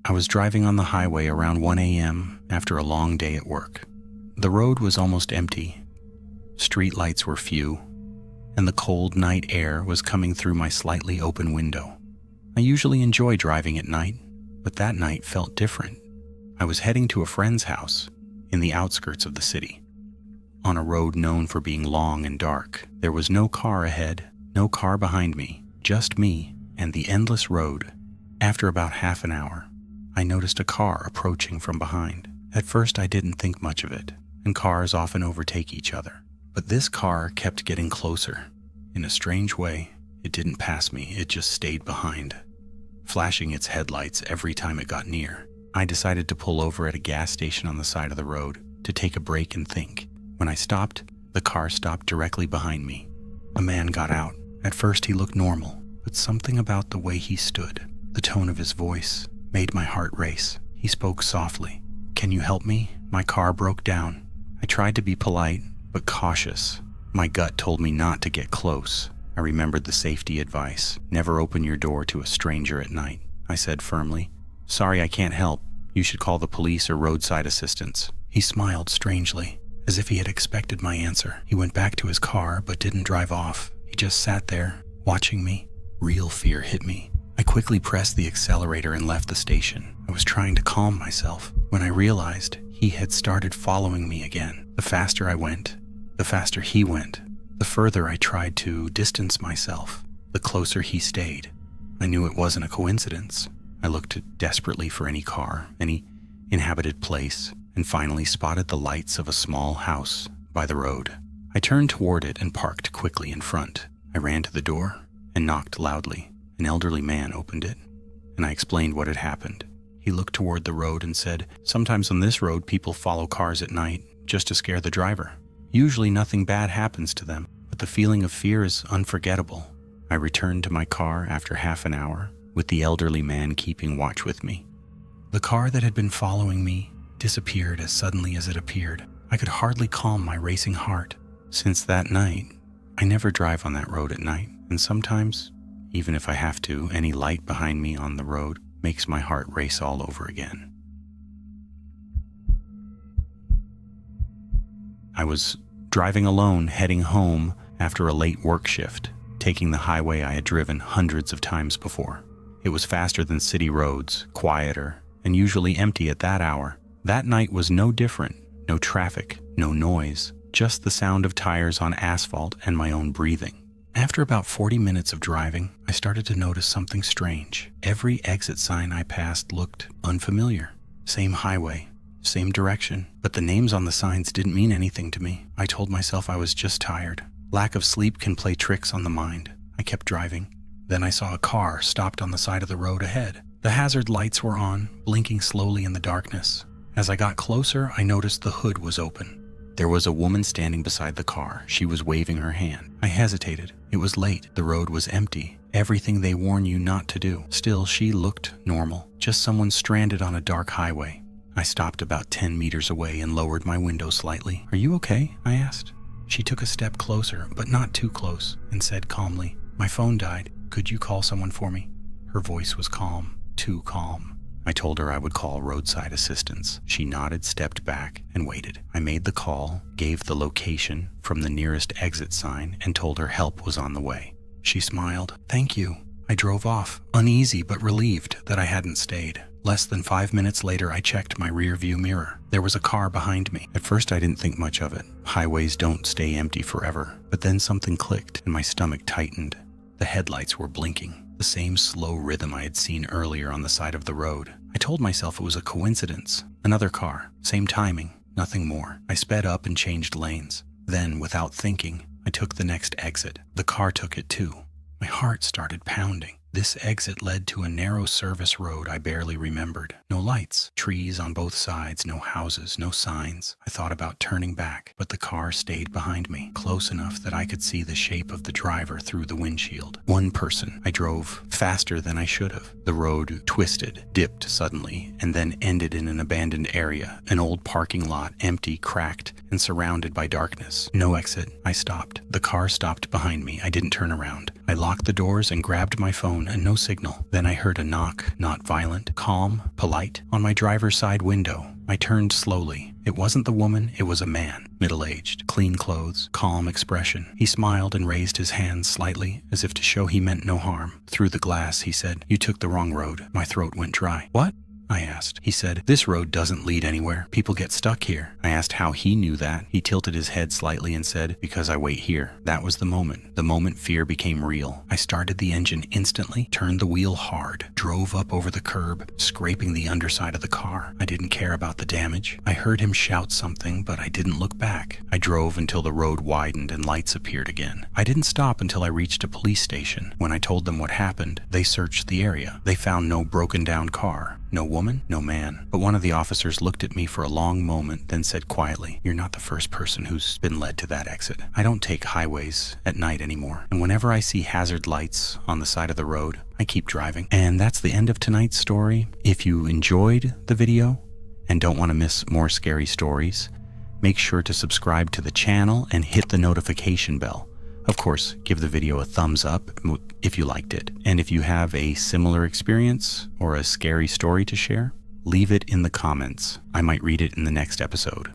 I was driving on the highway around 1 a.m. after a long day at work. The road was almost empty. Street lights were few, and the cold night air was coming through my slightly open window. I usually enjoy driving at night, but that night felt different. I was heading to a friend's house in the outskirts of the city. On a road known for being long and dark, there was no car ahead, no car behind me, just me and the endless road. After about half an hour, I noticed a car approaching from behind. At first, I didn't think much of it, and cars often overtake each other. But this car kept getting closer. In a strange way, it didn't pass me, it just stayed behind, flashing its headlights every time it got near. I decided to pull over at a gas station on the side of the road to take a break and think. When I stopped, the car stopped directly behind me. A man got out. At first, he looked normal, but something about the way he stood, the tone of his voice, made my heart race. He spoke softly. "Can you help me? My car broke down." I tried to be polite, but cautious. My gut told me not to get close. I remembered the safety advice. Never open your door to a stranger at night. I said firmly, "Sorry, I can't help. You should call the police or roadside assistance." He smiled strangely, as if he had expected my answer. He went back to his car, but didn't drive off. He just sat there, watching me. Real fear hit me. I quickly pressed the accelerator and left the station. I was trying to calm myself when I realized he had started following me again. The faster I went, the faster he went. The further I tried to distance myself, the closer he stayed. I knew it wasn't a coincidence. I looked desperately for any car, any inhabited place, and finally spotted the lights of a small house by the road. I turned toward it and parked quickly in front. I ran to the door and knocked loudly. An elderly man opened it, and I explained what had happened. He looked toward the road and said, "Sometimes on this road people follow cars at night just to scare the driver. Usually nothing bad happens to them, but the feeling of fear is unforgettable." I returned to my car after half an hour, with the elderly man keeping watch with me. The car that had been following me disappeared as suddenly as it appeared. I could hardly calm my racing heart. Since that night, I never drive on that road at night, and sometimes, even if I have to, any light behind me on the road makes my heart race all over again. I was driving alone, heading home after a late work shift, taking the highway I had driven hundreds of times before. It was faster than city roads, quieter, and usually empty at that hour. That night was no different. No traffic, no noise, just the sound of tires on asphalt and my own breathing. After about 40 minutes of driving, I started to notice something strange. Every exit sign I passed looked unfamiliar. Same highway, same direction, but the names on the signs didn't mean anything to me. I told myself I was just tired. Lack of sleep can play tricks on the mind. I kept driving. Then I saw a car stopped on the side of the road ahead. The hazard lights were on, blinking slowly in the darkness. As I got closer, I noticed the hood was open. There was a woman standing beside the car. She was waving her hand. I hesitated. It was late. The road was empty. Everything they warn you not to do. Still, she looked normal. Just someone stranded on a dark highway. I stopped about 10 meters away and lowered my window slightly. "Are you okay?" I asked. She took a step closer, but not too close, and said calmly, "My phone died. Could you call someone for me?" Her voice was calm, too calm. I told her I would call roadside assistance. She nodded, stepped back, and waited. I made the call, gave the location from the nearest exit sign, and told her help was on the way. She smiled. "Thank you." I drove off, uneasy but relieved that I hadn't stayed. Less than 5 minutes later, I checked my rear view mirror. There was a car behind me. At first, I didn't think much of it. Highways don't stay empty forever. But then something clicked, and my stomach tightened. The headlights were blinking. The same slow rhythm I had seen earlier on the side of the road. I told myself it was a coincidence. Another car, same timing, nothing more. I sped up and changed lanes. Then, without thinking, I took the next exit. The car took it too. My heart started pounding. This exit led to a narrow service road I barely remembered. No lights, trees on both sides, no houses, no signs. I thought about turning back, but the car stayed behind me, close enough that I could see the shape of the driver through the windshield. One person. I drove faster than I should have. The road twisted, dipped suddenly, and then ended in an abandoned area, an old parking lot, empty, cracked, and surrounded by darkness. No exit. I stopped. The car stopped behind me. I didn't turn around. I locked the doors and grabbed my phone and no signal. Then I heard a knock, not violent, calm, polite, on my driver's side window. I turned slowly. It wasn't the woman, it was a man, middle-aged, clean clothes, calm expression. He smiled and raised his hands slightly, as if to show he meant no harm. Through the glass, he said, "You took the wrong road." My throat went dry. "What?" I asked. He said, "This road doesn't lead anywhere. People get stuck here." I asked how he knew that. He tilted his head slightly and said, "Because I wait here." That was the moment fear became real. I started the engine instantly, turned the wheel hard, drove up over the curb, scraping the underside of the car. I didn't care about the damage. I heard him shout something, but I didn't look back. I drove until the road widened and lights appeared again. I didn't stop until I reached a police station. When I told them what happened, they searched the area. They found no broken down car. No woman, no man. But one of the officers looked at me for a long moment, then said quietly, "You're not the first person who's been led to that exit. I don't take highways at night anymore. And whenever I see hazard lights on the side of the road, I keep driving." And that's the end of tonight's story. If you enjoyed the video and don't want to miss more scary stories, make sure to subscribe to the channel and hit the notification bell. Of course, give the video a thumbs up if you liked it. And if you have a similar experience or a scary story to share, leave it in the comments. I might read it in the next episode.